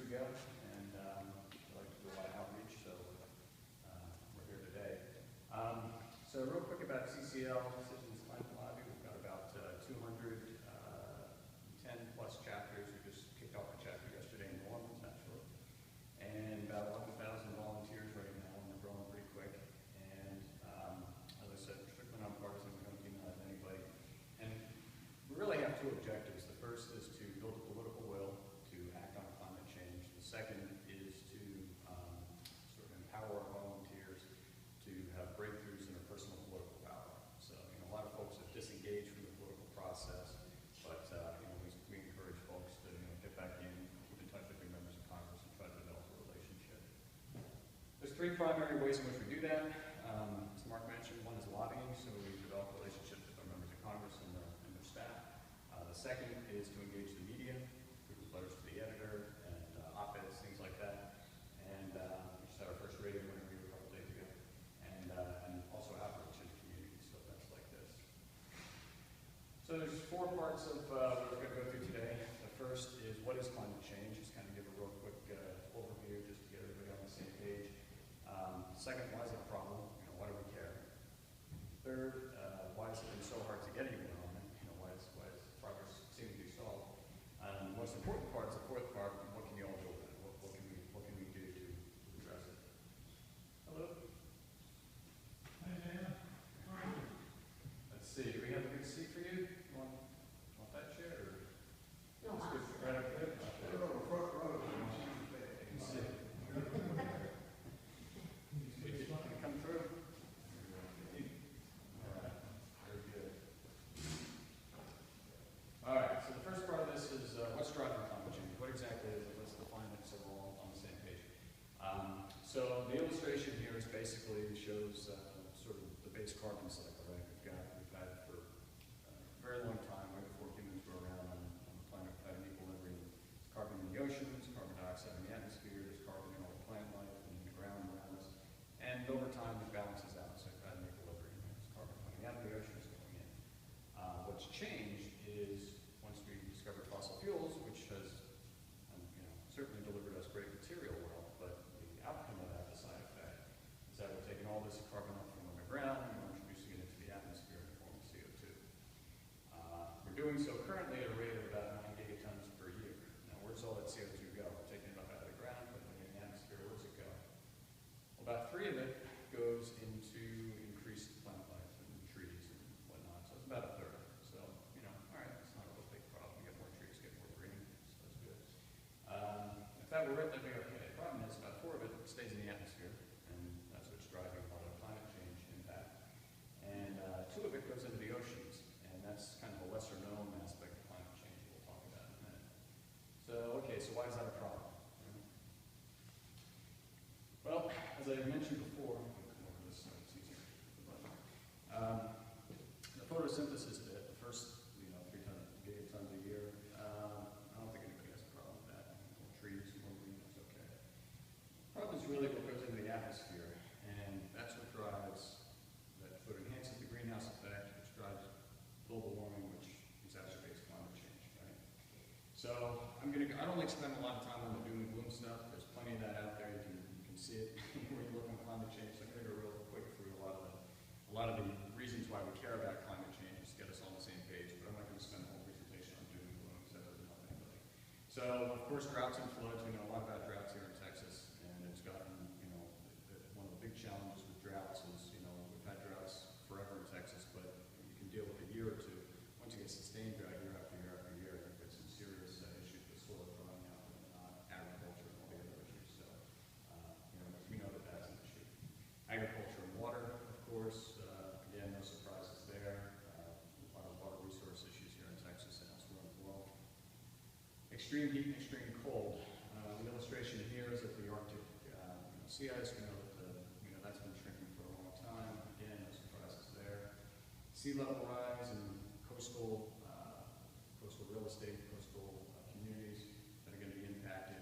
two ago, and I like to do a lot of outreach, so we're here today. So real quick about CCL, Citizens Climate Lobby, we've got about 210 plus chapters. We just kicked off a chapter yesterday in New Orleans, actually, and about 11,000 volunteers right now, and we're growing pretty quick. And as I said, strictly nonpartisan, we don't demonize anybody. And we really have two objectives. The first is to build a political will to act on climate change. The second is to sort of empower our volunteers to have breakthroughs in their personal political power. So, a lot of folks have disengaged from the political process, but we encourage folks to get back in, keep in touch with their members of Congress, and try to develop a relationship. There's three primary ways in which we do that. As Mark mentioned, one is lobbying, so we develop relationships with our members of Congress and their staff. The second is to engage the media, through letters to the editor and op-eds, things like that. And we just had our first radio interview a couple days ago. And also outreach in the community, so events like this. So there's four parts of what we're going to go through today. The first is what is climate change, just kind of give a real quick overview just to get everybody on the same page. Second, why is it a problem? Why do we care? Third, why has it been so hard to get anywhere on it? Why is progress seeming to be stalled? The most important part is the fourth part. What can you all do with it? What can we do to address it? Hello. Hi, Dan. How are you? Let's see. Do we have a good seat for you? You want that chair? Or? No, it's good. Right up there. Put it on the front row. You can sit. Can you come through? All right, so the first part of this is what's driving climate change? What exactly is it? Let's define it so we're all on the same page. So the illustration here is basically shows sort of the base carbon cycle, right? We've had for a very long time, right before humans were around on the planet, we've had an equilibrium. There's carbon in the oceans, carbon dioxide in the atmosphere, there's carbon in all the plant life and in the ground around us. And over time, it balances out, so we've had an equilibrium. There's carbon coming out of the oceans going in. What's changed is once we discovered fossil fuels, which has certainly delivered us great material wealth, but the outcome of that, the side effect, is that we're taking all this carbon up from underground and we're introducing it into the atmosphere in the form of CO2. We're doing so currently at a rate of about 9 gigatons per year. Now, where does all that CO2 go? We're taking it up out of the ground, putting it in the atmosphere. Where does it go? Well, about 3 of it goes into increased plant life and trees and whatnot. So it's about a third. So, all right, it's not a real big problem. We get more trees, get more green, so that's good. If that were it, that'd be okay. The problem is about 4 of it stays in the atmosphere, and that's what's driving a lot of climate change impact. And 2 of it goes into the oceans, and that's kind of a lesser known aspect of climate change we'll talk about in a minute. So, okay, so why is that a problem? Well, as I mentioned before, I'll come over this so it's easier. The photosynthesis bit, the first 3 gigatons a year, I don't think anybody has a problem with that. More trees, more green, that's okay. The problem is really what goes into the atmosphere, and that's what drives, what enhances the greenhouse effect, which drives global warming, which exacerbates climate change, right? So I don't like to spend a lot of time on the doom and gloom stuff. There's plenty of that out there. You can see it when you look on climate change. So I'm going to go real quick through a lot of the reasons why we care about climate change, just to get us all on the same page. But I'm not going to spend the whole presentation on doom and gloom because that doesn't help anybody. So of course, droughts and floods. We know a lot about droughts here in Texas, and it's gotten one of the big challenges with droughts is we've had droughts forever in Texas, but you can deal with a year or two. Once you get sustained drought year after year after year, you get some serious issues with soil drying out and agriculture and all the other issues. So we know that that's an issue. Agriculture and water, of course, again, no surprises there. A lot of water resource issues here in Texas and elsewhere in the world. Extreme heat and extreme cold. The illustration here is of the Arctic sea ice. We know that that's been shrinking for a long time. Again, no surprises there. Sea level rise and coastal real estate, coastal communities that are going to be impacted.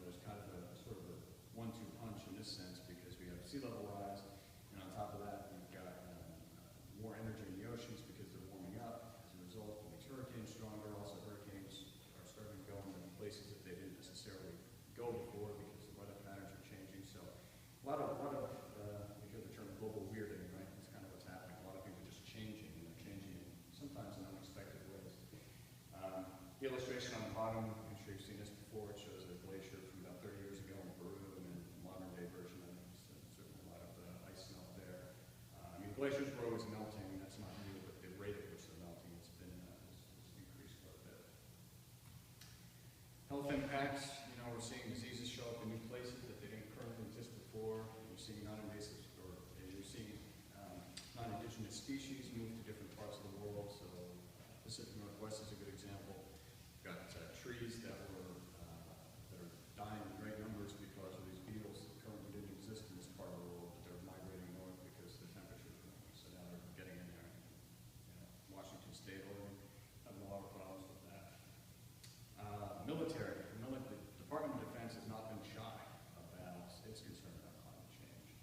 There's kind of a sort of a 1-2 punch in this sense because we have sea level rise, and on top of that, we've got more energy in the oceans because they're warming up. As a result, it makes hurricanes stronger. Also, hurricanes are starting to go into places that they didn't necessarily bottom, I'm sure you've seen this before, it shows a glacier from about 30 years ago in Peru, and then a modern day version of it. Certainly a lot of ice melt there. I mean, glaciers were always melting, that's not new, but the rate at which they're melting has been has increased quite a bit. Health impacts, we're seeing diseases show up in new places that they didn't currently exist before. You're seeing non-invasive, or you're seeing non-indigenous species move to different parts of the world. So Pacific Northwest is a good example. We've got trees that are dying in great numbers because of these beetles that currently didn't exist in this part of the world, but they're migrating north because the temperatures are moving. So now they're getting in there. Washington State, Oregon, having a lot of problems with that. Military. The Department of Defense has not been shy about its concern about climate change.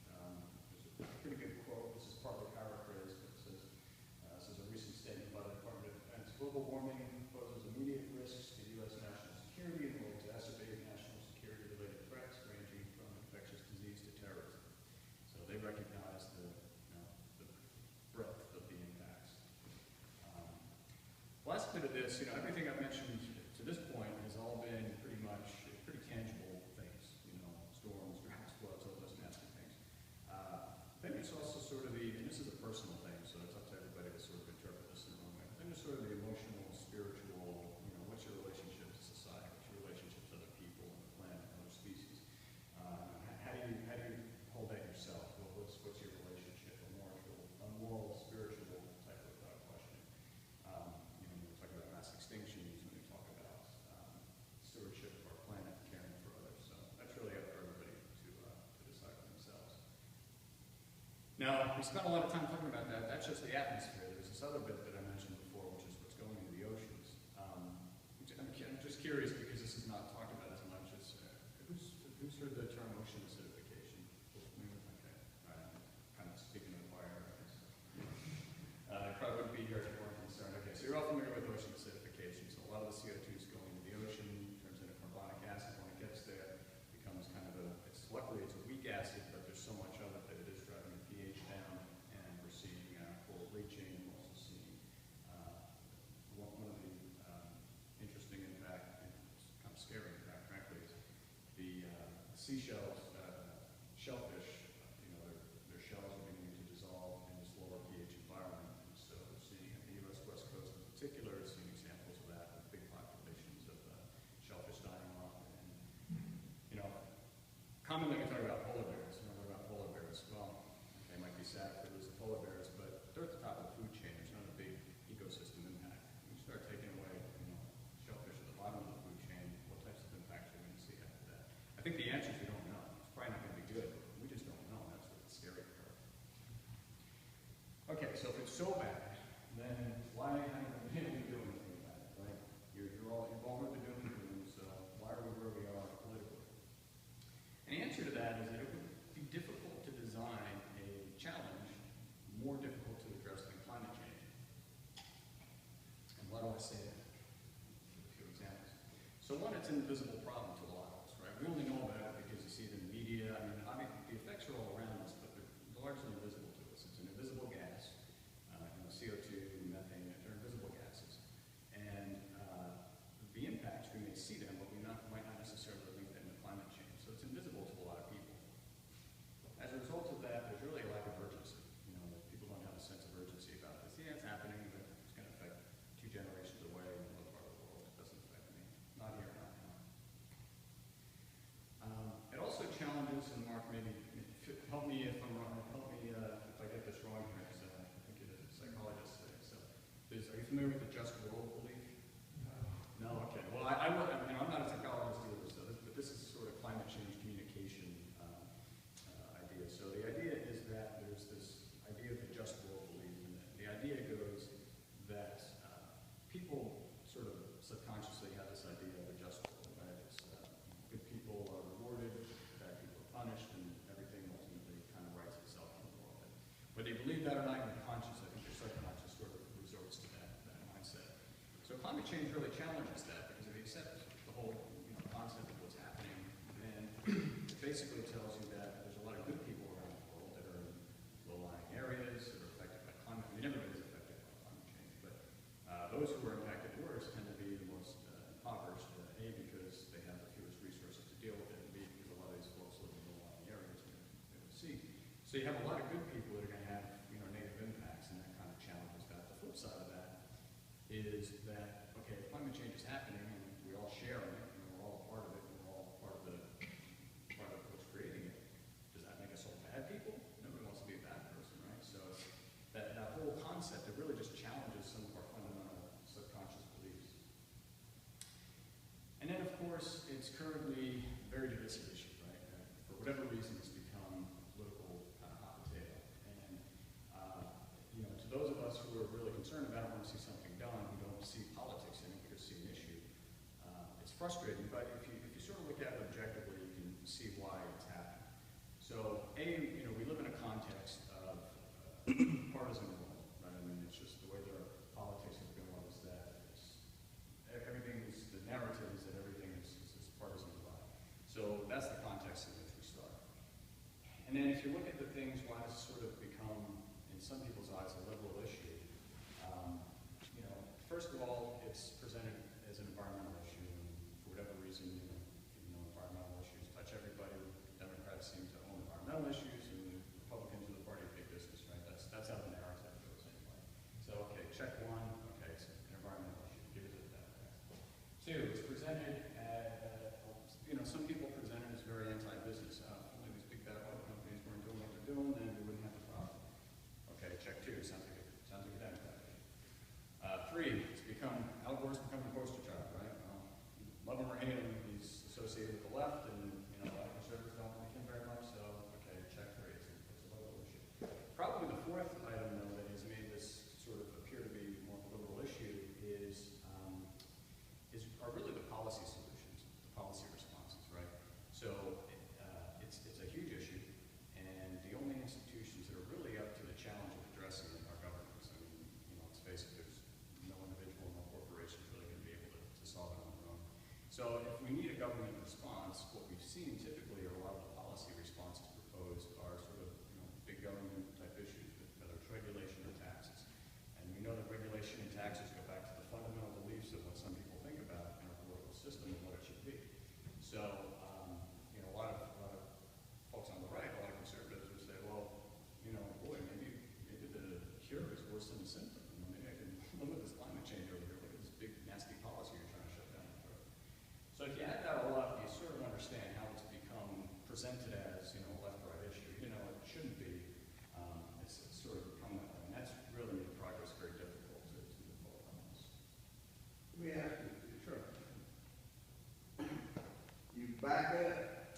There's a pretty good quote. This is partly paraphrased, but it says, this is a recent statement by the Department of Defense. Global warming poses immediate risks to U.S. national security and will exacerbate national security-related threats ranging from infectious disease to terrorism. So they recognize the breadth of the impacts. Last bit of this, everything I've mentioned to this point has all been pretty tangible things, storms, droughts, floods, all those nasty things. Then there's also sort of and this is a personal thing, so it's up to everybody to sort of interpret this in their own way. But then there's sort of the emotional, spiritual, what's your relationship to society, what's your relationship to other people and the planet and other species. How do you hold that yourself? What's your relationship, a moral, spiritual type of question? When we talk about mass extinctions, when we talk about stewardship of our planet, caring for others. So that's really up for everybody to decide for themselves. Now, we spent a lot of time talking about that. That's just the atmosphere. There's this other bit that I mentioned before, which is what's going into the oceans. I'm just curious because this is not talked about as much as who's heard the term ocean acidification? Okay, all right. I'm kind of speaking to the choir. Probably wouldn't be here if you weren't concerned. Okay, so you're all familiar with ocean acidification. So a lot of the CO2 is going into the ocean, turns into carbonic acid when it gets there, becomes kind of luckily it's a weak acid, but there's so much of it that it is driving the pH down, and we're seeing coral bleaching. We're also seeing one of the interesting impact, and it's kind of scary impact, frankly, is the seashells, shellfish, their shells are beginning to dissolve in this lower pH environment. And so we're seeing at the U.S. West Coast in particular, seeing examples of that with big populations of shellfish dying off. And, commonly we talk about polar bears. Well, they might be sad if we lose the polar bears, but they're at the top of the food chain. There's not a big ecosystem impact. When you start taking away, shellfish at the bottom of the food chain, what types of impacts are we going to see after that? I think the answer is we don't know. It's probably not going to be good. We just don't know. That's what's the scary part. Okay, so if it's so bad, then why haven't we been able to do anything about it, right? You've all heard the doom and gloom, so why are we where we are politically? And the answer to that is that it would be difficult to design a challenge more difficult to address than climate change. And why do I say that? A few examples. So one, it's an invisible problem to a lot of us, right? We only know about it because you see it in the media. I mean, the effects are all around us, but they're largely invisible to us. It's an invisible gas. CO2, methane, they're invisible gases. And the impacts, we may see them, but we might not necessarily link them to climate change. So it's invisible to a lot of people. As a result of that, there's really a lack of urgency. People don't have a sense of urgency about this. Yeah, it's happening, but it's going to affect 2 generations away in another part of the world. It doesn't affect me. Not here, not now. It also challenges, and Mark, maybe help me if I'm wrong, help me if I get this wrong here. Psychologists say. So, are you familiar with the just world belief? No. Okay. Well, I'm not a psychologist either, but this is sort of climate change communication idea. So the idea is that there's this idea of the just world belief, and the idea goes that people sort of subconsciously have this idea of a just world, right? It's, good people are rewarded, bad people are punished, and everything ultimately kind of writes itself in the world. And whether you believe that or not, you're conscious. I think your subconscious sort of resorts to that mindset. So climate change really challenges that, because if you accept the whole concept of what's happening, then it basically tells you that there's a lot of good people around the world that are in low-lying areas that are affected by climate. I mean, everybody is affected by climate change, but those who are impacted worse tend to be the most impoverished or So you have a lot of good people that are going to have, you know, negative impacts, and that kind of challenges that. The flip side of that is that, okay, if climate change is happening and we all share in it, and we're all a part of it, and we're all part of what's creating it, does that make us all bad people? Nobody wants to be a bad person, right? So that whole concept, it really just challenges some of our fundamental subconscious beliefs. And then, of course, it's currently a very divisive issue, right? For whatever reason, it's become a political kind of hot potato. And, you know, to those of us who are really concerned about it, want to see something done, who don't see politics in it, we just see an issue, it's frustrating. But if you sort of look at it objectively, you can see why it's happening. So, you know, we live in a context of partisan world, right? I mean, it's just the way their politics have been is that everything's, the narrative is that everything is partisan divide. So that's the context in which we start. And then if you look at the things, why does it sort of become, in some people's eyes, a liberal issue? You know, first of all, it's presented as an environmental issue, and for whatever reason, you know, environmental issues touch everybody. Democrats seem to own environmental issues, and Republicans are the party of big business, right? That's how the narrative goes anyway. So, okay, check one, okay, it's an environmental issue, give it to the Democrats. Two, it's presented as, you know, some people present it as very anti-business. Only these big bad oil companies weren't doing what they're doing, then we wouldn't have the problem. Okay, check two, sounds like a Democrat issue. Three, it's become, Al Gore's become the poster child, right? Love him or hate him, he's associated with the left, and, you know, a lot of conservatives don't like him very much, so, okay, check three, it's a liberal issue. Probably the fourth item, though, that has made this sort of appear to be more of a liberal issue are really the policy solutions, the policy responses, right? So it's a huge issue, and the only institutions that are really up to the challenge of addressing it are governments. I mean, you know, let's face it, there's no individual, no corporation really going to be able to solve it on their own. So if we need a government response, what we've seen typically are a lot of the policy responses proposed are sort of, you know, big government type issues, whether it's regulation or taxes. And we know that regulation and taxes go back to the fundamental beliefs of what some people think about in our political system and what it should be. So, you know, a lot of folks on the right, a lot of conservatives would say, well, you know, boy, maybe the cure is worse than the symptom. You know, maybe I can live with this climate change over here. Look at this big nasty policy you're trying to shut down my throat. So if you add that all up, you sort of understand how it's become presented as, you know, a left-right issue. You know, it shouldn't be. It's sort of become that way, and that's really made progress very difficult to move forward on this. Let me ask you, Sure. you back up,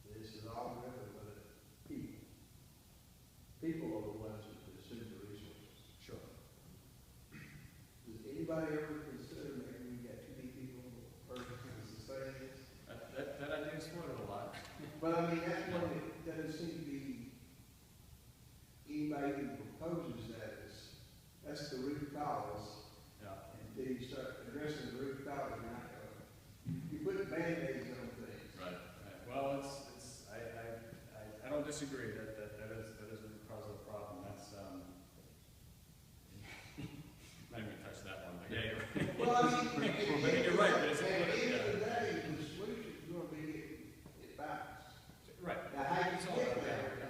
this is all driven by the people. People are the ones that consume the resources. Sure. Does anybody ever consider maybe we got too many people per society? That idea is floated a lot. But I mean, that's one that doesn't seem to be anybody who proposes that that's the root cause. Yeah. Until you start addressing the root cause, you're not going to, you put Band-Aids on things. Right. Well, I don't disagree that is the root cause of the problem. That's not even touch that one, but yeah, you're right. Well, I mean, But you're right, but it's at the end of the yeah. day, the solution is going to be it balanced. Right. Now, how you It's all get about there that.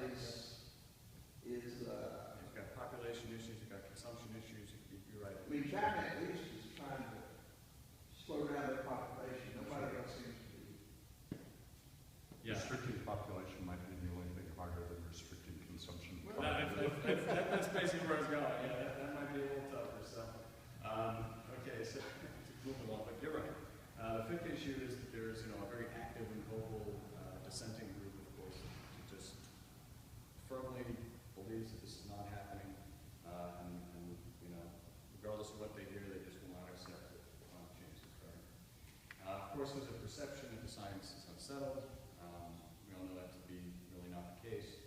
you've You've got population issues, you've got consumption issues. You're right. I mean, China at least is trying to slow down their population. Nobody else seems to be. Yeah. Restricting population might be the only thing harder than restricting consumption. That's basically where I was going. Yeah, that might be a little tougher. So, okay, so move along. But you're right. The fifth issue is that there's, you know, a very active and vocal dissenting group, of course, that just firmly believes that this is not happening, and you know, regardless of what they hear, they just will not accept that climate change is occurring. Of course, there's a perception that the science is unsettled. We all know that to be really not the case.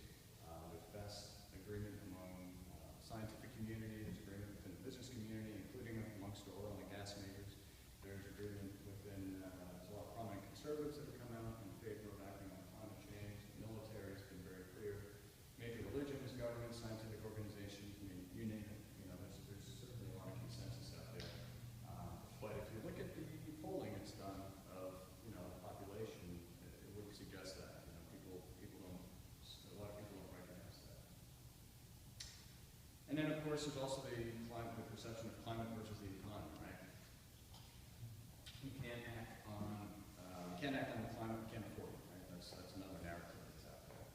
There's vast agreement among the scientific community, there's agreement within the business community, including amongst the oil and gas majors. There's agreement within, there's a lot of prominent conservatives that have come out in favor of acting on climate change. The military has been very clear. Major religions, governments, scientific organizations, I mean, you name it. You know, there's certainly a lot of consensus out there. But if you look at the polling that's done of, you know, the population, it would course, there's also the perception of climate versus the economy, right? We can't act on the climate, we can't afford it, right? That's another narrative that's out there.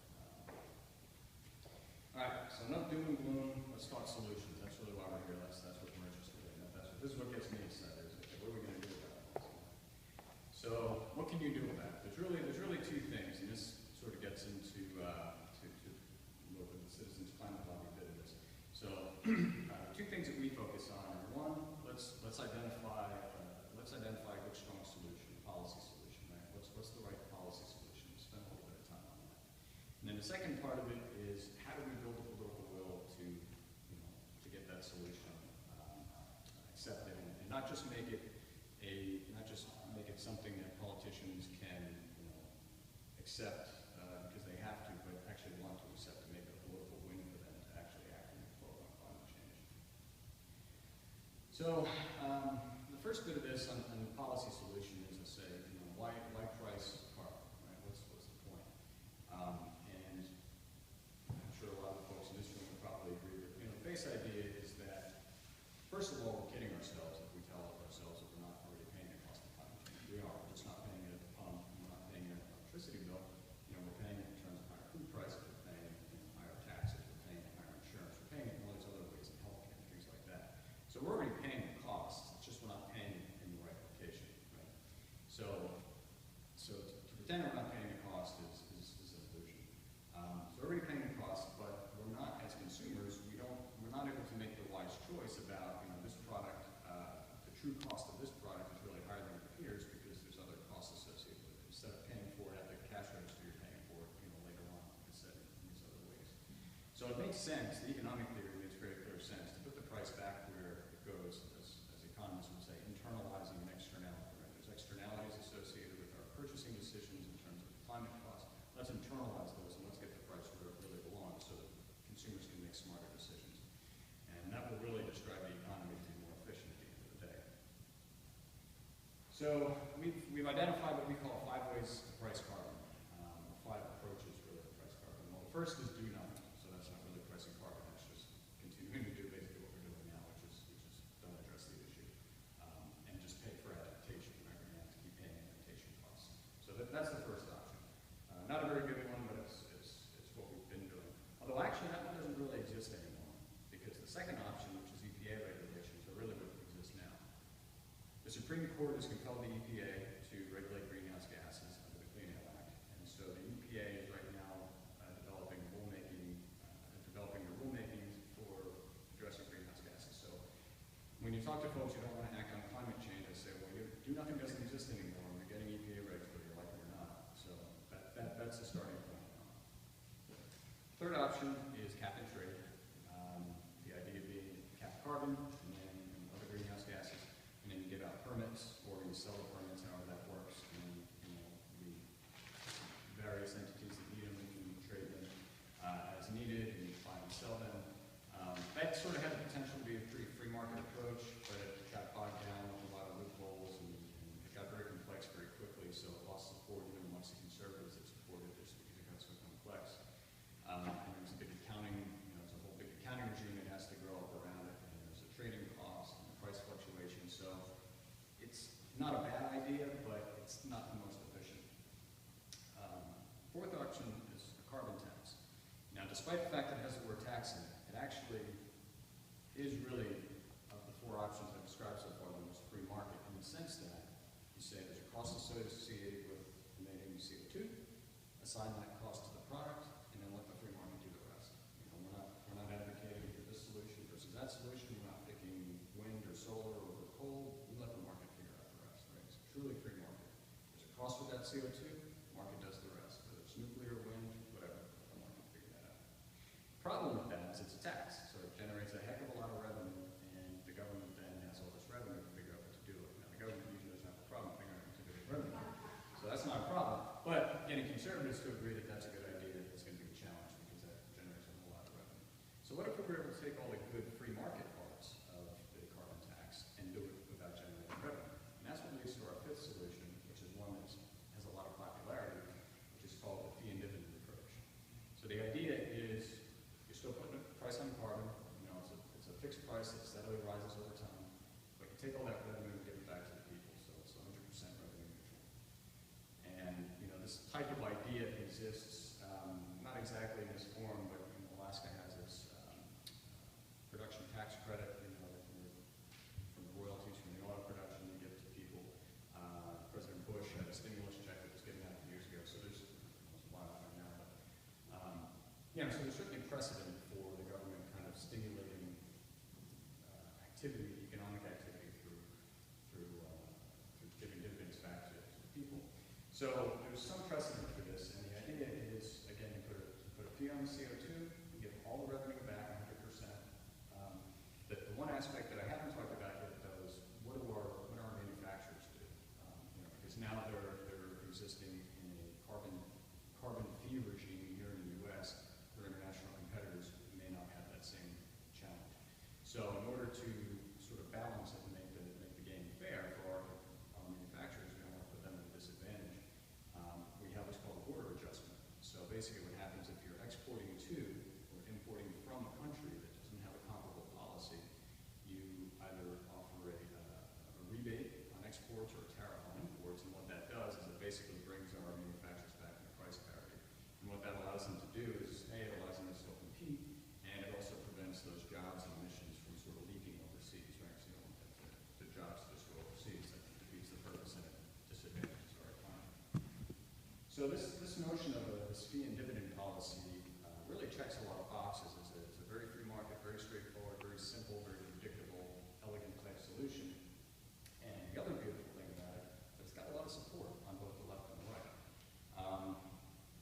All right, so enough doom and gloom. Let's talk solutions. That's really why we're here. That's what we're interested in. This is what gets me excited. Is, okay, what are we going to do about this? So, what can you do about it? There's really two things, and this sort of gets into to look at the Citizens Climate Lobby bit of this. So, two things that we focus on. Number one, let's identify a good, strong solution, policy solution. Right? What's the right policy solution? Spend a little bit of time on that. And then the second part of it is how do we build the political will to get that solution accepted, and not just make it something that politicians can accept because they have to, but actually want to accept, to make it a political win for them to actually act and vote on climate change. So the first bit of this on the policy solution is to say, why price carbon, right? What's the point? And I'm sure a lot of folks in this room would probably agree with, the base idea is that, first of all, we're kidding ourselves if we tell ourselves that we're not already paying the cost of climate change. We are. We're just not paying it at the pump. We're not paying it at the electricity bill. We're paying it in terms of higher food prices. We're paying higher taxes. We're paying higher insurance. We're paying it in all these other ways in healthcare and things like that. So we're already paying the costs. It's just we're not paying it in the right location, right? So to pretend we're not paying the cost is an illusion. So we're already paying the cost, but we're not, as consumers, we're not able to make the wise choice about, this product, the true cost of this product is really higher than it appears because there's other costs associated with it. Instead of paying for it at the cash register, you're paying for it, later on, like I said, in these other ways. So it makes sense, the economic theory makes very clear sense to put the price back where it goes, as economists would say, internalizing an externality, right? There's externalities associated with our purchasing decisions in terms of climate costs. Let's internalize those and let's get the price where it really belongs so that consumers can make smarter decisions. And that will really just drive the economy to be more efficient at the end of the day. So we've identified what we call 5 ways to price carbon, 5 approaches really to price carbon. Well, the first is do nothing. So that's not really pricing carbon. That's just continuing to do basically what we're doing now, which is don't address the issue and just pay for adaptation. Right? We're going to have to keep paying adaptation costs. So that's the first option. Not a very good one, but it's what we've been doing. Although actually that one doesn't really exist anymore because the second option, which is EPA regulations, are really what exists now. The Supreme Court has compelled the EPA to regulate greenhouse gases under the Clean Air Act, and so the EPA is right now developing the rulemaking for addressing greenhouse gases. So when you talk to folks who don't want to act on climate change, they say, well, do nothing doesn't exist anymore, and you're getting EPA regs whether you like it or not. So that's the starting point. Third option is cap and trade. The idea being cap carbon and then other greenhouse gases, and then you give out permits or you sell the permits, however that works, and the various entities that need them, we can trade them as needed, and you buy and sell them. That sort of had the potential to be a pretty free market approach, but it got bogged down with a lot of loopholes, and it got very complex very quickly, so it lost support even amongst the conservatives that supported this because it got so complex. And there's a big accounting, there's a whole big accounting regime that has to grow up around it, and there's a trading cost and the price fluctuation, so it's not a bad idea, but it's not the most efficient. Fourth option is a carbon tax. Now, despite the fact that it has the word tax in it, it actually is really, of the 4 options I've described so far, the most free market in the sense that you say there's a cost associated with emitting CO2, assign that cost to the product, and then let the free market do the rest. We're not advocating for this solution versus that solution. We're not picking wind or solar over coal. We let the market figure out the rest, right? It's truly free market. There's a cost for that CO2, the market does the rest. Whether it's nuclear, wind, whatever, the market will figure that out. The problem with that is it's a tax, so it generates a heck of a lot of revenue, and the government then has all this revenue to figure out what to do with it. Now, the government usually doesn't have a problem figuring out what to do with revenue, so that's not a problem. But getting conservatives to agree that that's a good idea, it's going to be a challenge because that generates a whole lot of revenue. So what if we were able to take all the good free market parts of the carbon tax and do it without generating revenue? And that's what leads to our 5th solution, which is one that has a lot of popularity, which is called the fee and dividend approach. So the idea is you're still putting a price on carbon, it's a exists, not exactly in this form, but Alaska has its production tax credit, from the royalties from the oil production you give to people. President Bush had a stimulus check that was given out years ago, so there's a lot of it now. But, so there's certainly precedent for the government kind of stimulating activity, economic activity through giving dividends back to people. So there's some precedent for this, and the idea is, again, you put a fee on the CO2, you give all the revenue back 100%. The one aspect that I haven't talked about yet, though, is what do our manufacturers do? Because now they're existing in a carbon fee regime here in the U.S. Their international competitors may not have that same challenge. So in order to sort of balance it and make the game fair for our manufacturers, we don't want to put them at a disadvantage. We have what's called a border adjustment. So basically what happens if you're exporting to or importing from a country that doesn't have a comparable policy, you either offer a rebate on exports or a tariff on imports, and what that does is it basically brings our manufacturers back into price parity. And what that allows them to do is, A, it allows them to still compete, and it also prevents those jobs and emissions from sort of leaking overseas, right? So you don't want the jobs to just go overseas. That defeats the purpose and it disadvantages our economy. So this notion of this fee and dividend policy really checks a lot of boxes. It's a very free market, very straightforward, very simple, very predictable, elegant type solution. And the other beautiful thing about it, it's got a lot of support on both the left and the right.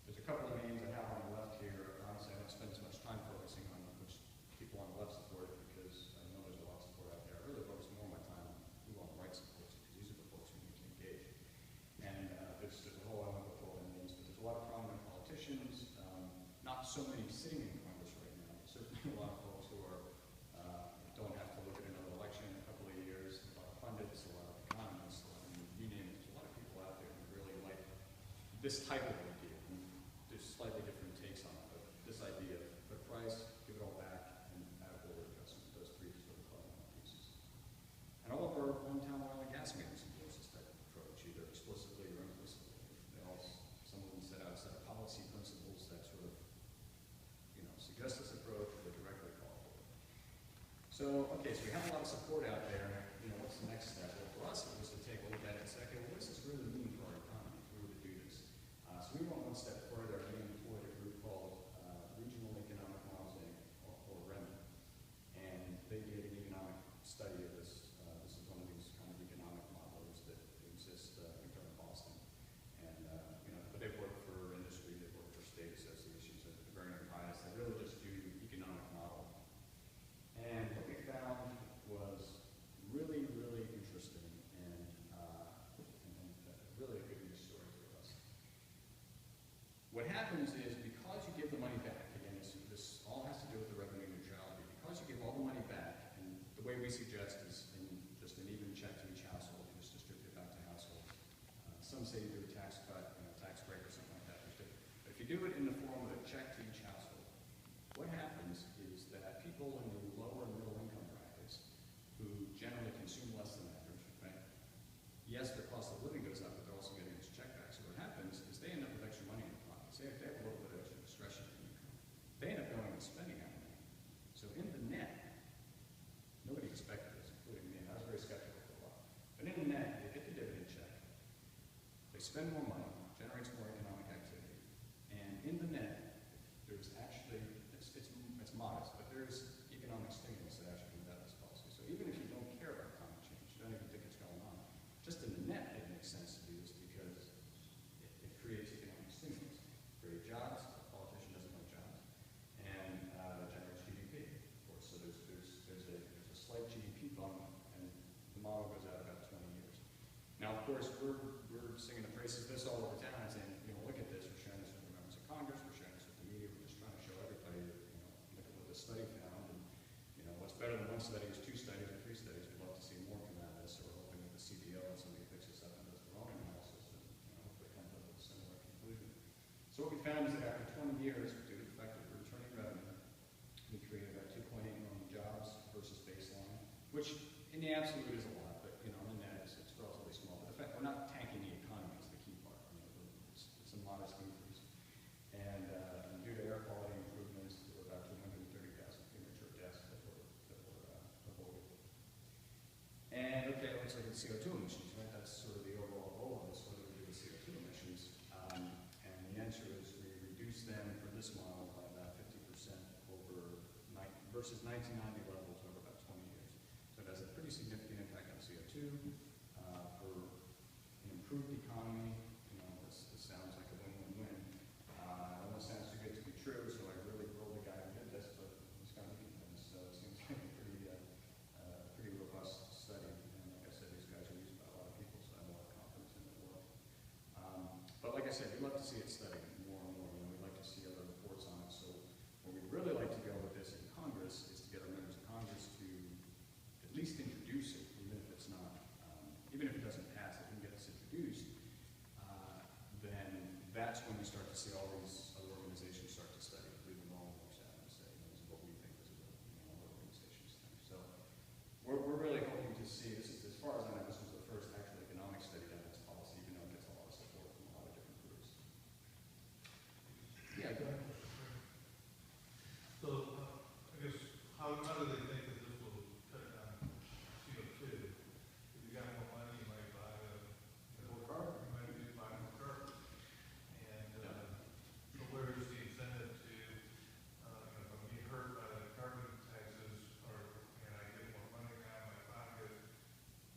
There's a couple of names I have on the left here. Honestly, I don't spend as much time focusing on which people on the left support it because I know there's a lot of support out there. I really focus more of my time on who on the right supports it because these are the folks who need to engage. And there's a whole, I won't go through all the names, but there's a lot of prominent politicians, not so many sitting in Congress right now, but certainly a lot of folks who are, don't have to look at another election in a couple of years, a lot of pundits, a lot of economists, a lot of, you name it, there's a lot of people out there who really like this type of idea. And there's slightly different takes on it, but this idea of the price, give it all back, and add a border adjustment, those three sort of fundamental pieces. And all of our hometown oil and gas majors endorse this type of approach, either explicitly or implicitly. Some of them set out a set of policy principles that sort of, suggest this approach, or they directly call for it. So, okay, so we have a lot of support out there. What's the next step? Well, for us, it was to take a look at it and say, okay, well, what does this really mean for our economy if we were to do this? So we went one step further. We employed a group called Regional Economic Modeling, or REMI. And they did an economic study of this. This is one of these kind of economic modelers that exist, I think they're in Boston. And, but they've worked for industry, they've worked for state associations at the very highest. They really just do economic modeling. And what we found was really, really interesting and really a good news story for us. What happens is because you give the money back, again, this all has to do with the revenue neutrality, because you give all the money back, and the way we suggest is in just an even check to each household, you just distribute it back to households. Some say you do a tax cut, tax break or something like that. But if you do it in the form of a check to each household, what happens is that people in the lower and middle income brackets, who generally consume less than average, right? Yes, their cost of living goes up, but they're also getting this check back. So what happens is they end up with extra money in their pocket. Say if they have a little bit of extra discretionary income, they end up going and spending that money. So in the net, nobody expected this, including me, and I was very skeptical for a while. But in the net, they get the dividend check, they spend more money, generates more economic activity, and in the net, there's actually, it's modest, but there's economic stimulus that actually comes out of this policy. So even if you don't care about climate change, you don't even think it's going on, just in the net, it makes sense to do this because it creates economic stimulus, creates jobs, the politician doesn't want jobs, and generates GDP, of course. So there's a slight GDP bump, and the model goes out about 20 years. Now, of course, we're singing the praises of this all over town and saying, look at this, we're sharing this with the members of Congress, we're sharing this with the media, we're just trying to show everybody that, look at what this study found, and, what's better than one study is two studies or three studies. We'd love to see more come out of this, so we're hoping that the CBO and somebody picks this up and does their own analysis and, hopefully comes up with a similar conclusion. So what we found is that after 20 years, due to the fact that we're returning revenue, we created about 2.8 million jobs versus baseline, which in the absolute is a lot, but, in the net, it's relatively small. But the fact we're not tanking the economy is the key part. It's a modest increase. okay, it looks like it's CO2 emissions, right? That's sort of the overall goal of this, what do we do with CO2 emissions? And the answer is we reduce them for this model by about 50% versus 1990 levels over about 20 years. So it has a pretty significant impact on CO2 for an improved economy. You know, this sounds like a win-win-win. It almost sounds too good to be true, so I really rolled the guy who did this, but he's got to be convinced. So it seems like a pretty robust study. And like I said, these guys are used by a lot of people, so I have a lot of confidence in their work. But like I said, we'd love to see it studied more and more. You know, we'd like to see other reports on it. So what we'd really like to go with this in Congress is to get our members of Congress to at least introduce it, even if it's not, even if it doesn't pass, if we can get this introduced, then that's when we start to see all these other organizations start to study it. Leave them all looks at and say, this is what we think this is what other organizations think. So we're really hoping to see, this is, as far as I know, this was the first actual economic study done on this policy, even though it gets a lot of support from a lot of different groups. Yeah, go ahead. So, I guess, how do they think that this will cut down CO2? If you got more money, you might buy more carbon, you might just buy more carbon. And, so where is the incentive to, if I'm being hurt by the carbon taxes, or, and I get more money now in my pocket,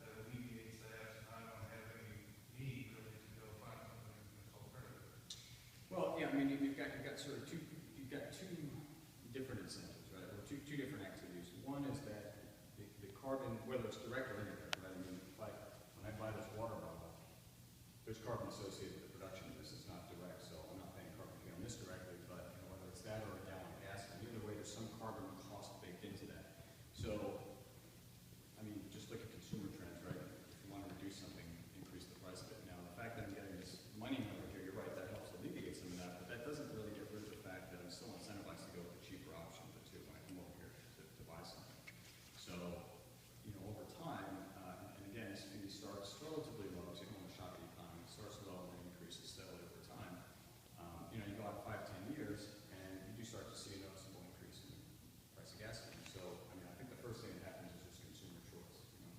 that alleviates that, and I don't have any need really to go find something that's alternative. Well, yeah, I mean, you've got sort of two different incentives, right? Or two different activities. One is that the carbon, whether it's direct or indirect, right? I mean, when I buy this water bottle, there's carbon associated with the production of this. It's not direct, so I'm not paying carbon fee on this directly, but you know, whether it's that or a gallon of gas, and either way, there's some carbon cost baked into that. So, I mean, just look at consumer trends, right? If you want to reduce something, increase the price of it. Now, the fact that I'm getting this money number here, you're right, that helps alleviate some of that, but that doesn't really get rid of the fact that I'm still incentivized to go with a cheaper option when I come over here to buy something. So, you know, over time, and again, this fee starts relatively low, so you don't want to shock the economy. It starts low and then increases steadily over time. You know, you go out 5, 10 years, and you do start to see a noticeable increase in the price of gasoline. So, I mean, I think the first thing that happens is just consumer choice. You know,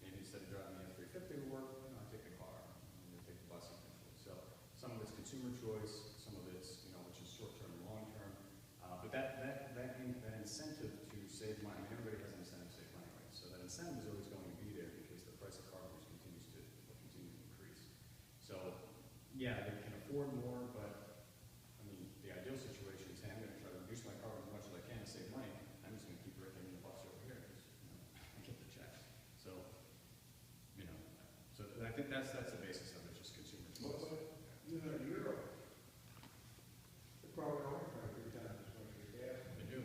maybe instead of driving the F-350 to work, you know, I take a car, and I take the bus eventually. So, some of it's consumer choice, some of it's, you know, which is short-term and long-term. But that incentive to save money, I mean, everybody has an incentive to save money, right? So that incentive is always going to be there because the price of carbon continues to increase. So, yeah, they can afford more, but I mean, the ideal situation is, hey, I'm going to try to reduce my carbon as much as I can to save money. I'm just going to keep raking in the bus over here because I get the checks. So, you know, so I think that's the basis of it, just consumer choice. You know, Europe, they probably don't pay 3 times as much for gas. They do.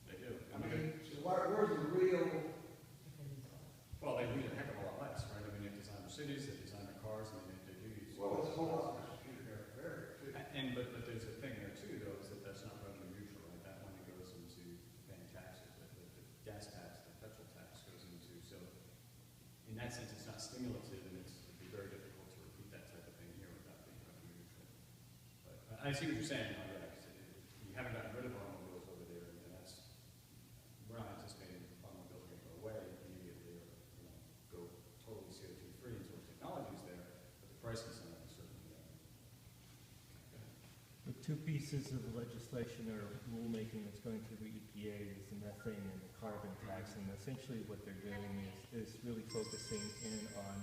They do. I mean, so where's the real? Well, they use a heck of a lot less, right? I mean, they design their cities, they design their cars, and they do use. Well, it's a whole lot. But there's a thing there too, though, is that that's not revenue neutral, right? That money goes into paying taxes, the gas tax, the petrol tax goes into. So, in that sense, it's not stimulative, and it'd be very difficult to repeat that type of thing here without being revenue neutral. But I see what you're saying. You haven't gotten rid of automobiles over there, and we're not anticipating automobiles are going to go away immediately or go totally CO2 free until the technology's there, but the price incentive is certainly there. The two pieces of legislation or rulemaking that's going through the EPA is the methane and the carbon tax, and essentially what they're doing is really focusing in on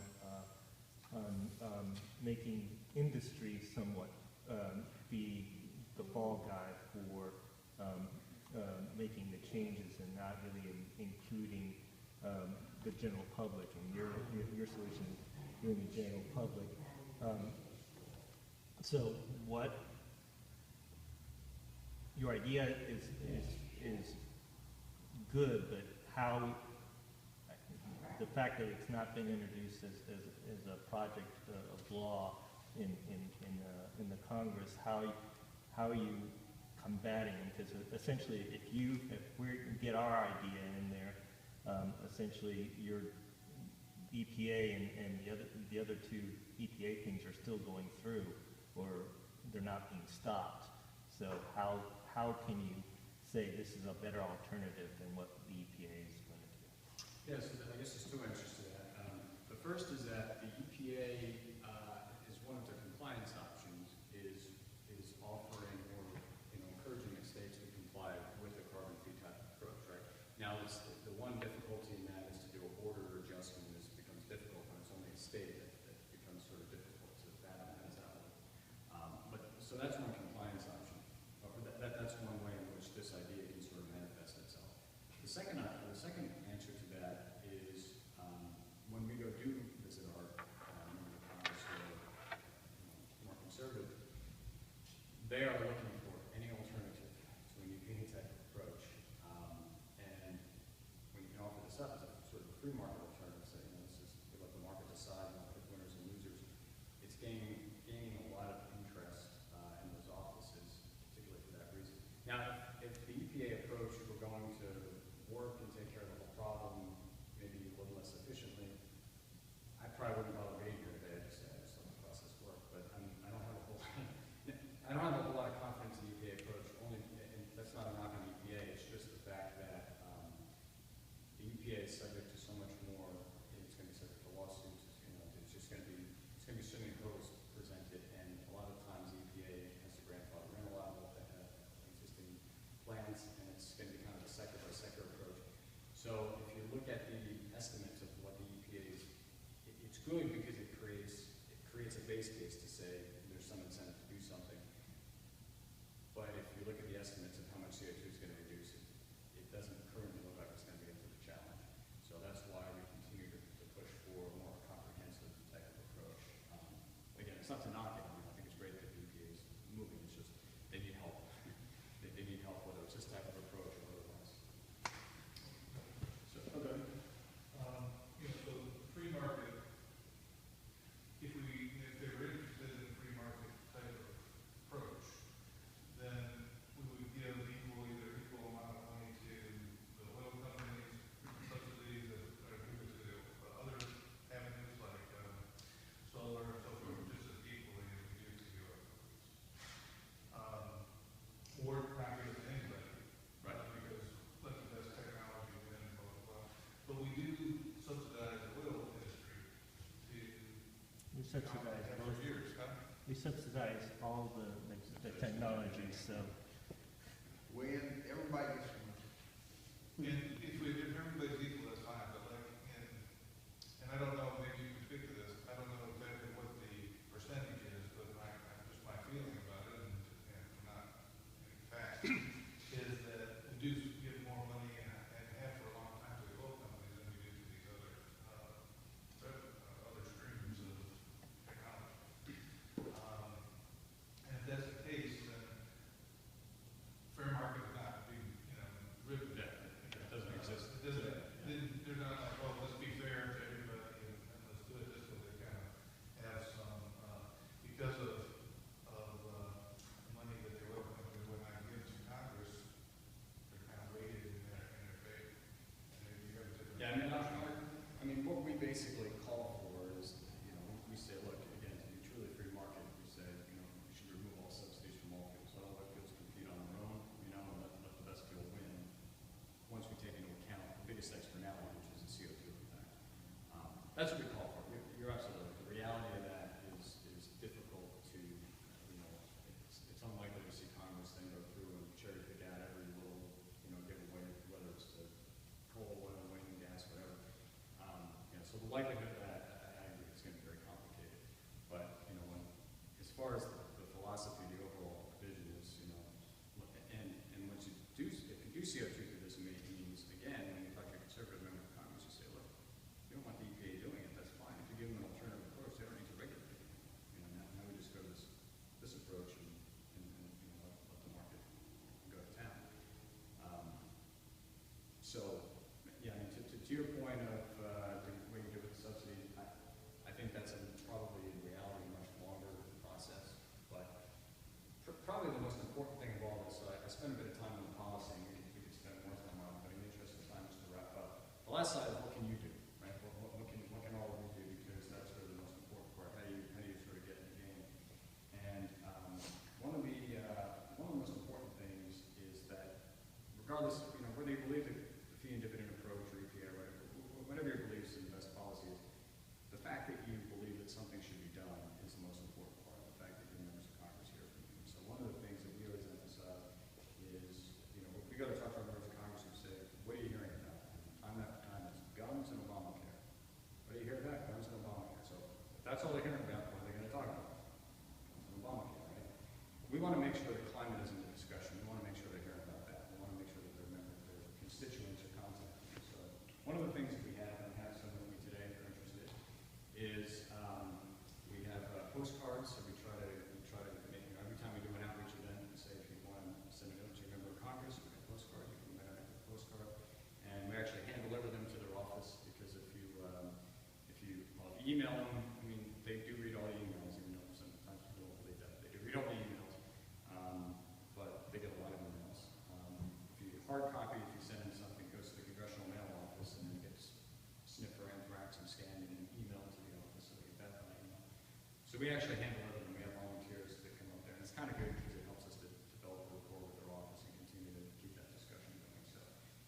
making industry somewhat be the fall guy for making the changes and not really including the general public. And your solution is doing the general public. So what your idea is good, but how the fact that it's not been introduced as a project of law in the Congress, how are you combating it? Because essentially, if we get our idea in there, essentially your EPA and the other two EPA things are still going through, or they're not being stopped. So how can you say this is a better alternative than what the EPA is going to do? Yeah, so I guess there's two answers to that. The first is that the EPA is one of the compliance options is offering or encouraging the states to comply with the carbon-free type approach, right? Now, the one difficulty in that is to do a border adjustment. This becomes difficult when it's only a state that becomes sort of difficult to fathom that it's out. So that's one compliance option. That's one way in which this idea can sort of manifest itself. The second answer to that is when we go do visit our members of Congress who are more conservative, they are looking for any alternative to an EPA type of approach. And when you can offer this up as a sort of free market alternative, say, this is we let the market decide, we'll pick winners and losers, it's gaining a lot of interest in those offices, particularly for that reason. Now, if the EPA approach were going to work and take care of the whole problem, maybe a little less efficiently, I probably wouldn't bother being here today. I just let the process work. But I don't have a whole lot of confidence in the EPA approach. Only, and that's not a knock on the EPA. It's just the fact that the EPA is subject to so much more. It's going to be subject to lawsuits. It's just going to be so many hurdles presented, and a lot of times the EPA has to grandfather in a lot of that have existing plans, and it's going to be kind of a sector by sector approach. So if you look at the estimates of what the EPA is, it's good because it creates a base case to say there's some incentive to do something. But if you look at the estimates of how much CO2 is going to reduce, it doesn't currently look like it's going to be up to the challenge. So that's why we continue to push for a more comprehensive type of approach. Again, it's not to knock it. I think it's great that the EPA is moving. It's just they need help. They need help, whether it's this type of approach or otherwise. So, okay. So the free market, if they were interested in the free market type of approach, then we would give equal amount of money to the oil companies, subsidies that are given to the other avenues like solar and so forth, just as equally as we do to the oil companies. Or not give it to anybody. Right. Because let the best technology win, blah, blah, blah. But we do subsidize the oil industry to We subsidize for both. years, huh? We subsidize all the technology, so When everybody gets one. And if everybody's equal, that's fine, but like, and I don't know, maybe you can speak to this, I don't know exactly what the percentage is, but just my feeling about it, and not in fact, is that we do give more money and have for a long time to the oil companies than we do to these other streams of technology. And if that's the case, then fair market is not being, ripped. Yeah, it doesn't exist. It doesn't, then they're not like, oh, let's be fair to everybody and let's do it this way. They kind of have some, because of money that the oil company would not give to Congress, they're kind of weighted in their fate. And maybe you have a different. Yeah, I mean, what we basically call for is, we say, look, again, to be truly free market, we say, we should remove all subsidies from all fuels. Let all the fuels compete on their own, and let the best fuel win. Once we take into account the biggest externality, which is the CO2 impact. That's what we call for. You're absolutely right. The reality of that is difficult to, it's unlikely to see Congress then go through and cherry pick out every little, giveaway, whether it's the coal, oil, wind, gas, whatever. So the likelihood of that, I agree, it's going to be very complicated. But, as far as the philosophy, the overall vision is, and once you do, if you do CO2 through this means, again, when you talk to a conservative member of Congress, you say, look, you don't want the EPA doing it, that's fine. If you give them an alternative approach, they don't need to regulate it. Now we just go to this approach and let the market go to town. So, yeah, I mean, to your point of the way you do with the subsidies, I think that's probably in reality a much longer process. But probably the most important thing of all this, so I spent a bit of time on the policy, and we could spend more time on it, but in the interest of time, just to wrap up. The last side is what can you do, right? What can all of you do? Because that's really the most important part. How do you sort of get in the game? And one of the most important things is that regardless of, whether you believe the fee and dividend approach or EPA, right, that's all they're hearing about. What are they going to talk about? Obamacare, right? We want to make sure the climate is in the discussion. We want to make sure they're hearing about that. We want to make sure that their constituents are contacting them. So one of the things that we have, and I have some with me today if you're interested, is we have postcards. So we try to make, you know, every time we do an outreach event, we say if you want to send a note to your member of Congress, we have a postcard. You can write out a postcard, and we actually hand deliver them to their office because if you email them, I mean, they do read all the emails, even though sometimes people don't believe that. They do read all the emails, but they get a lot of emails. If you hard copy, if you send in something, it goes to the Congressional Mail Office, and then it gets sniffed for anthrax and scanned and emailed to the office, so they get that by email. So we actually hand deliver them. We have volunteers that come up there, and it's kind of good because it helps us to develop a rapport with their office and continue to keep that discussion going. So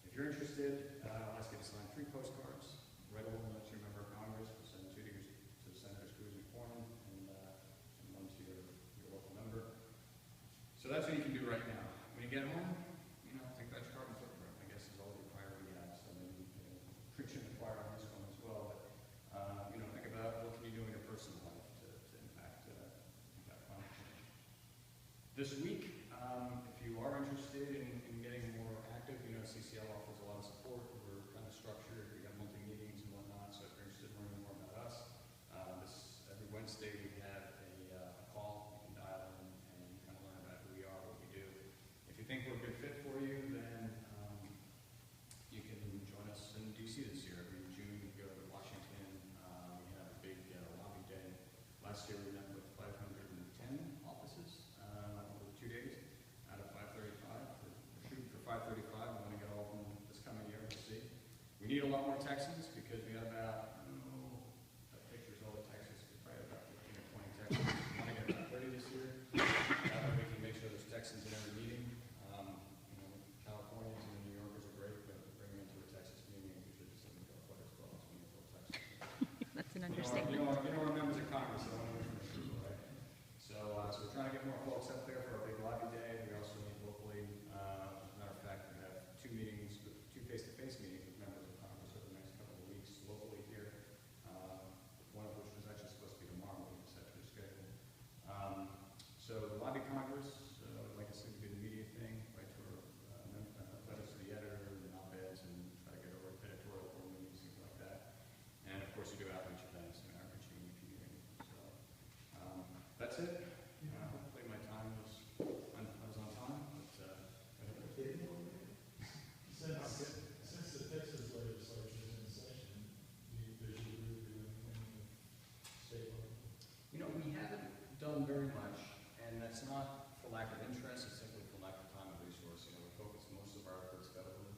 if you're interested, I'll ask you to sign 3 postcards. Write a little note to your member of Congress. We'll send 2 to Senators Cruz and Cornyn, and 1 to your local member. So that's what you can do right now. When you get home, you know, think about your carbon footprint. I guess is all the priority you have. So maybe preaching the choir on this one as well. But you know, think about what can you do in your personal life to impact climate change. This week, if you are interested in getting more active, you know, CCL offers a lot of support. We're kind of structured. We have monthly meetings and whatnot. So if you're interested in learning more about us, every Wednesday we have a call. You can dial in and kind of learn about who we are, what we do. If you think we're a good fit for you, then you can join us in DC this year. Every June we go to Washington. We have a big lobby day. Last year we met with 510 offices over 2 days out of 535. We're shooting for 535. We want to get all of them this coming year. We'll see. We need a lot more Texans because we got about, that pictures all the Texans. We probably have about 15 or 20 Texans. We want to get about 30 this year. That way we can make sure there's Texans in every meeting. You know, Californians and New Yorkers are great, but bringing them into a Texas meeting usually just doesn't go quite as well as when you feel Texas. That's an You understatement. know our members of Congress, so I want to hear from people, right? So we're trying to get more folks up there for our big lobby day. We also meet locally. As a matter of fact, we have 2 meetings, 2 face-to-face meetings with members of Congress over the next couple of weeks locally here. One of which was actually supposed to be tomorrow. We just had to reschedule. So the lobby Congress, like I said, we do the media thing, write to our letters to the editor and op-eds and try to get over editorial board meetings, things like that. And of course, we do outreach events and outreaching in the community. So that's it. Hopefully my time was on time, but Since the Texas legislature is in session, does you really do anything with state level? you know, we haven't done very much, and that's not for lack of interest, it's simply for lack of time and resource. You know, we focus most of our efforts federally.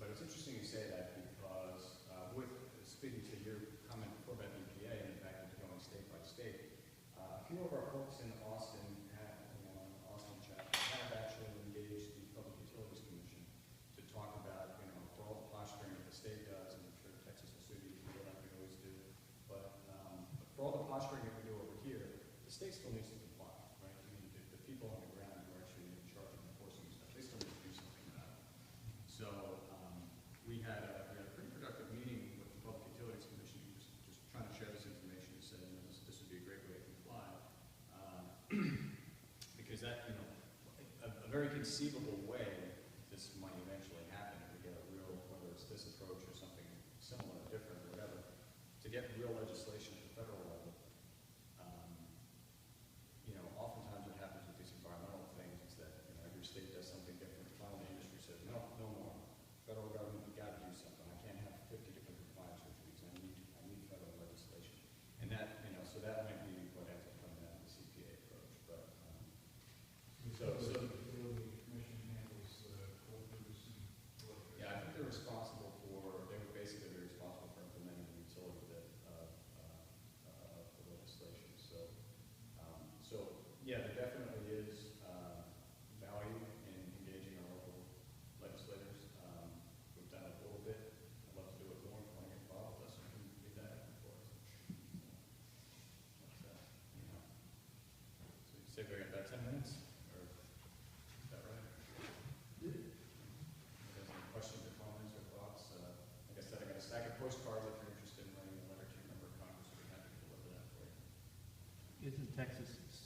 But it's interesting you say that because with speaking to your comment before about EPA and the fact that they're going state by state, a few of our folks in Austin, Austin chapter, have actually engaged the Public Utilities Commission to talk about, you know, for all the posturing that the state does, and I'm sure Texas will sue you for that, like we always do. But for all the posturing that we do over here, the state still needs to comply, right? I mean, the people on the ground who are actually in charge of enforcing this stuff, they still need to do something about it. So we had a pretty productive meeting with the Public Utilities Commission, just trying to share this information and say, you know, this would be a great way to comply. Because that, you know, a very conceivable way this might eventually happen if we get a real, whether it's this approach or something similar, different, whatever, to get real legislation at the federal level. You know, oftentimes what happens with these environmental things is that, you know, every state does something different. Finally, the industry says, no more. Federal government, we got to do something. I can't have 50 different compliance regimes. I need federal legislation. And that, you know, so that might be what ends up coming out of the CPA approach. But The Utilities Commission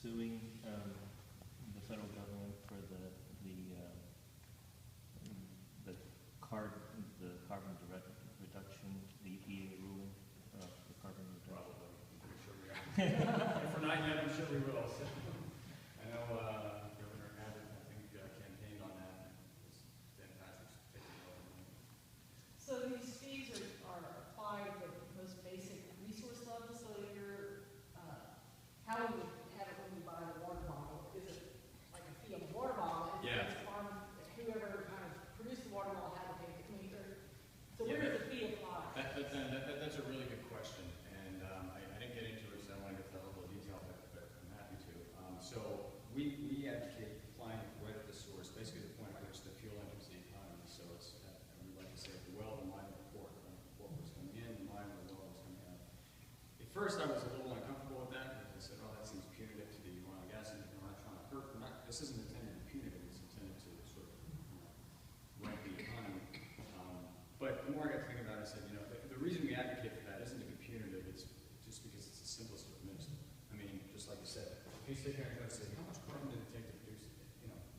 suing, the federal government for the carbon reduction, the EPA ruling, the carbon reduction? Probably, I'm pretty sure we are. If we're not yet, I'm sure we will. So, I know Governor Abbott, I think, campaigned on that. Dan Patrick's taking it over. So these fees are applied at the most basic resource level, so you're, how do you have it when you buy the water bottle? Is it like a fee on the water bottle? Yeah. It's farm, whoever kind of produced the water bottle had to pay the meter. So where Yeah. does the fee apply? That's a really good question, and I didn't get into it, so I want to get to that level of detail, but I'm happy to. So we advocate applying it right at the source, basically the point at which the fuel enters the economy. So it's, we like to say, the well, the mine, the port. The port was coming in, the mine, the well was coming out. At first, I was a little uncomfortable with that, because I said, oh, that seems punitive to the oil and gas industry. We're not trying to hurt, this isn't intended to be punitive, it's intended to sort of, right the economy. But the more I got to think about it, I said, the reason we advocate for that isn't to be punitive, it's just because it's the simplest to administer. I mean, just like you said, if you sit here and try to say, how much carbon did it take to produce it?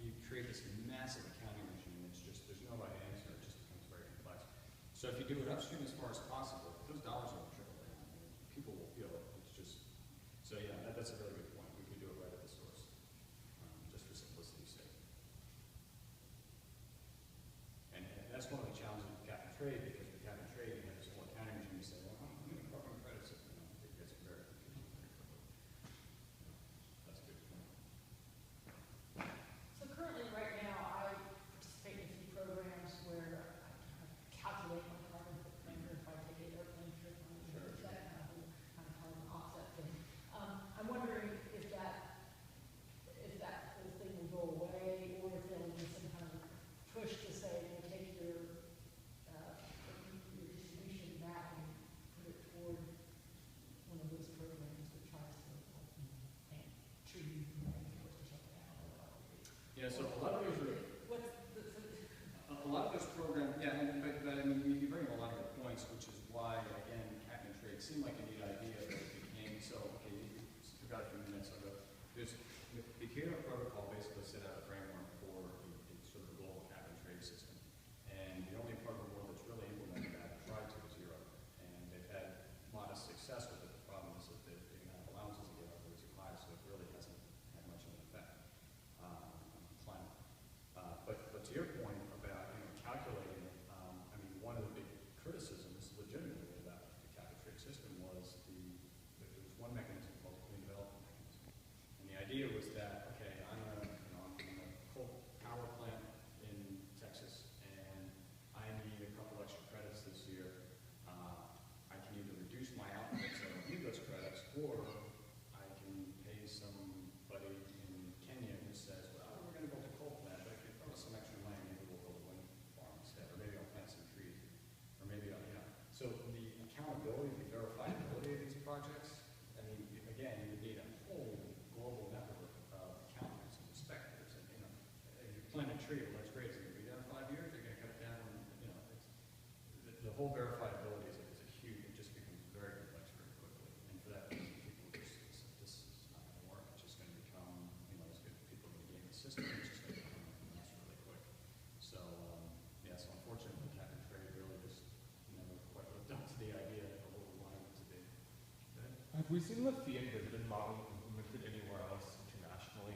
You create this massive accounting machine, it's just, there's no right answer, it just becomes very complex. So if you do it upstream as far as possible, those dollars will trickle down. I mean, people will feel it, it's just, so yeah, that's a really good point. We could do it right at the source, just for simplicity's sake. And that's one of the challenges with cap and trade, because with cap and trade, you have this whole accounting regime. You say, well, how many carbon credits? It gets very confusing very quickly. That's a good point. So currently, right now, I participate in a few programs where I kind of calculate my carbon footprint, or if I take an airplane trip, Sure. that kind of carbon offset thing. I'm wondering if that whole thing will go away, or if there'll be some kind of push to say, we'll take your distribution back and put it toward one of those programs that tries to plant trees and rainforest or something. I don't know what it would be. Yeah, so a lot of those are, What's the, a lot of those programs, yeah, but I mean, you bring up a lot of good points, which is why, again, cap and trade seemed like a neat idea, but it became so, okay, you forgot a few minutes ago. The Quaker protocol basically set out a framework for a sort of global cap and trade system. And the only part of the world that's really implemented that, tried to, is Europe. And they've had modest success with it. The problem is that the amount of allowances they give up are too high, so it really hasn't had much of an effect on the climate. But to your point about calculating it, I mean, one of the big criticisms, legitimately, about the cap and trade system was there was one mechanism called the Clean Development Mechanism. And the idea was that, okay, I'm a coal power plant in Texas, and I need a couple extra credits this year. I can either reduce my output so I don't need those credits, or I can pay somebody in Kenya who says, well, we're going to build a coal plant, but if you throw us some extra money, maybe we'll build a wind farm instead, or maybe I'll plant some trees, or maybe I'll, So the accountability, the verifiability of these projects, I mean, again, you would need a whole global network of accountants and inspectors, and if you plant a tree, well, that's great, it's going to be there in 5 years, you're going to cut it down, it's, the whole verifiability is a huge, it just becomes very complex very quickly, and for that reason, people just, this is not going to work, it's just going to become, it's good, people are going to game the system, it's just going to become a mess really quick. So, so unfortunately, cap and trade really just, never quite lived up to the idea of what we wanted it to be. Have we seen the fee and dividend model implemented anywhere else internationally?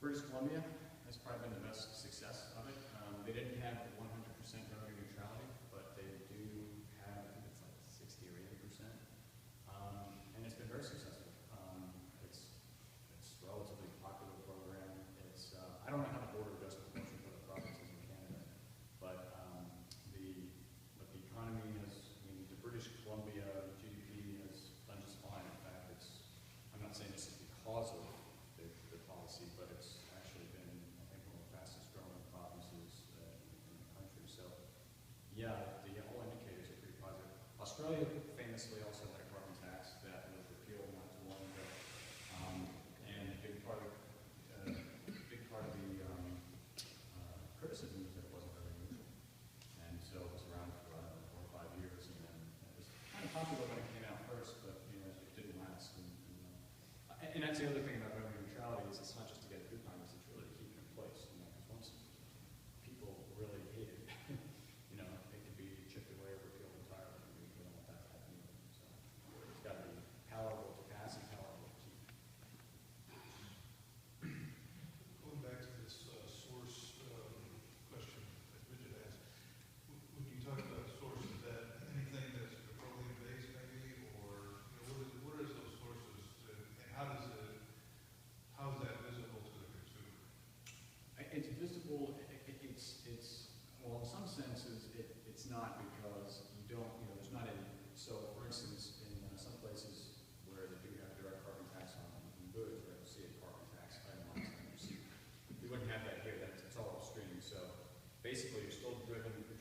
British Columbia has probably been the best success of it. They didn't have 100% revenue neutrality, but they do have, I think it's like 60 or 80%. And it's been very successful. It's a relatively popular program. It's, I don't know how the border adjustment works with other provinces in Canada, but the economy has, the British Columbia GDP has done just fine. In fact, I'm not saying this is because of the policy, but it's actually been, I think, one of the fastest growing provinces in the country. So, yeah, all indicators are pretty positive. Australia famously also had a carbon tax that was repealed not too long ago, and a big part of the criticism was that it wasn't very neutral, and so it was around for 4 or 5 years, and then it was kind of popular when it came out first, but it didn't last. And that's the other thing about revenue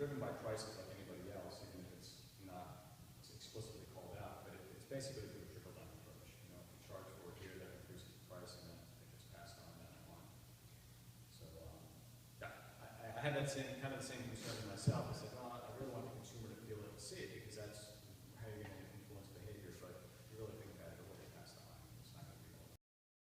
driven by prices like anybody else, even if it's not explicitly called out, but it's basically a trickle down approach. You know, if you charge for it here, that increases the price, and then it gets passed on down the line. So, yeah, I had that same, kind of the same concern myself. I said, well, I really want to